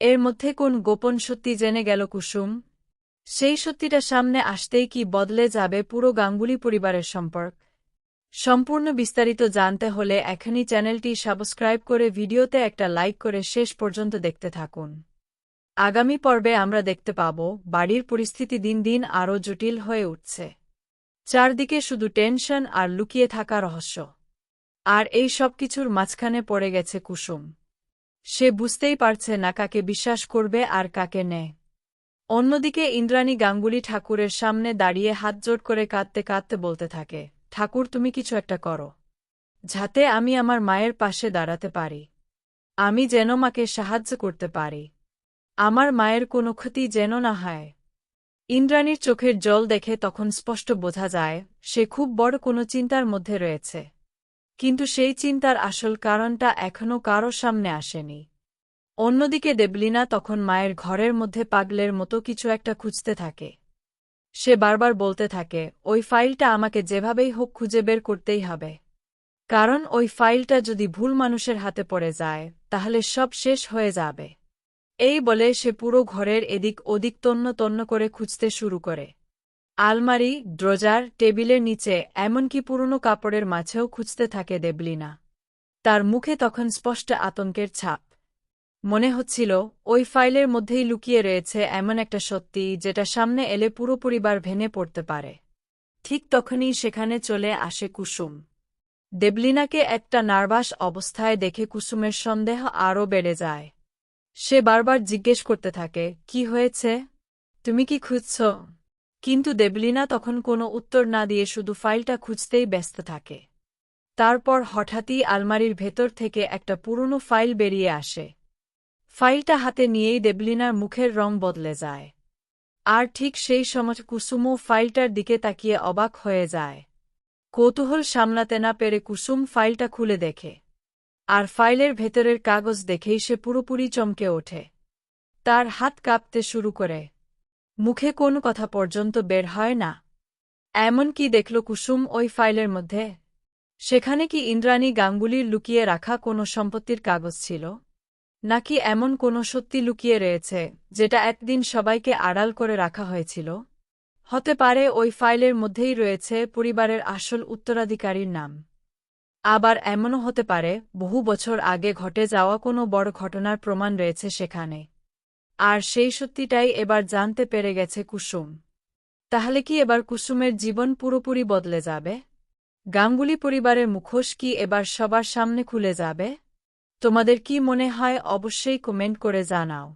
এর মধ্যে কোন গোপন সত্যি জেনে গেল কুসুম? সেই সত্যিটা সামনে আসতেই কি বদলে যাবে পুরো গাঙ্গুলি পরিবারের সম্পর্ক? সম্পূর্ণ বিস্তারিত জানতে হলে এখনই চ্যানেলটি সাবস্ক্রাইব করে ভিডিওতে একটা লাইক করে শেষ পর্যন্ত দেখতে থাকুন। আগামী পর্বে আমরা দেখতে পাব বাড়ির পরিস্থিতি দিন দিন আরও জটিল হয়ে উঠছে। চারদিকে শুধু টেনশন আর লুকিয়ে থাকা রহস্য। আর এই সব কিছুর মাঝখানে পড়ে গেছে কুসুম। সে বুঝতেই পারছে না কাকে বিশ্বাস করবে আর কাকে নেয়। অন্যদিকে ইন্দ্রাণী গাঙ্গুলি ঠাকুরের সামনে দাঁড়িয়ে হাতজোড় করে কাঁদতে কাঁদতে বলতে থাকে, ঠাকুর তুমি কিছু একটা করো, যাতে আমি আমার মায়ের পাশে দাঁড়াতে পারি। আমি যেন মাকে সাহায্য করতে পারি। আমার মায়ের কোনো ক্ষতি যেন না হয়। ইন্দ্রাণীর চোখের জল দেখে তখন স্পষ্ট বোঝা যায় সে খুব বড় কোনো চিন্তার মধ্যে রয়েছে। কিন্তু সেই চিন্তার আসল কারণটা এখনও কারো সামনে আসেনি। অন্যদিকে দেবলীনা তখন মায়ের ঘরের মধ্যে পাগলের মতো কিছু একটা খুঁজতে থাকে। সে বারবার বলতে থাকে, ওই ফাইলটা আমাকে যেভাবেই হোক খুঁজে বের করতেই হবে। কারণ ওই ফাইলটা যদি ভুল মানুষের হাতে পড়ে যায় তাহলে সব শেষ হয়ে যাবে। এই বলে সে পুরো ঘরের এদিক ওদিক তন্ন তন্ন করে খুঁজতে শুরু করে। আলমারি, ড্রজার, টেবিলের নিচে, এমনকি পুরনো কাপড়ের মাঝেও খুঁজতে থাকে দেবলীনা। তার মুখে তখন স্পষ্ট আতঙ্কের ছাপ। মনে হচ্ছিল ওই ফাইলের মধ্যেই লুকিয়ে রয়েছে এমন একটা সত্যি যেটা সামনে এলে পুরো পরিবার ভেঙে পড়তে পারে। ঠিক তখনই সেখানে চলে আসে কুসুম। দেবলীনাকে একটা নার্ভাস অবস্থায় দেখে কুসুমের সন্দেহ আরও বেড়ে যায়। সে বারবার জিজ্ঞেস করতে থাকে, কি হয়েছে? তুমি কি খুঁজছ? কিন্তু দেবলীনা তখন কোনো উত্তর না দিয়ে শুধু ফাইলটা খুঁজতেই ব্যস্ত থাকে। তারপর হঠাৎই আলমারির ভেতর থেকে একটা পুরনো ফাইল বেরিয়ে আসে। ফাইলটা হাতে নিয়েই দেবলীনার মুখের রং বদলে যায়। আর ঠিক সেই সময় কুসুমও ফাইলটার দিকে তাকিয়ে অবাক হয়ে যায়। কৌতূহল সামলাতে না পেরে কুসুম ফাইলটা খুলে দেখে। আর ফাইলের ভেতরের কাগজ দেখেই সে পুরোপুরি চমকে ওঠে। তার হাত কাঁপতে শুরু করে। মুখে কোনো কথা পর্যন্ত বের হয় না। এমন কি দেখল কুসুম ওই ফাইলের মধ্যে? সেখানে কি ইন্দ্রাণী গাঙ্গুলির লুকিয়ে রাখা কোনো সম্পত্তির কাগজ ছিল? নাকি এমন কোনো সত্যি লুকিয়ে রয়েছে যেটা একদিন সবাইকে আড়াল করে রাখা হয়েছিল? হতে পারে ওই ফাইলের মধ্যেই রয়েছে পরিবারের আসল উত্তরাধিকারীর নাম। আবার এমনও হতে পারে বহু বছর আগে ঘটে যাওয়া কোনো বড় ঘটনার প্রমাণ রয়েছে সেখানে। আর সেই সত্যিটাই এবার জানতে পেরে গেছে কুসুম। তাহলে কি এবার কুসুমের জীবন পুরোপুরি বদলে যাবে? গাঙ্গুলি পরিবারের মুখোশ কি এবার সবার সামনে খুলে যাবে? তোমাদের কি মনে হয় অবশ্যই কমেন্ট করে জানাও।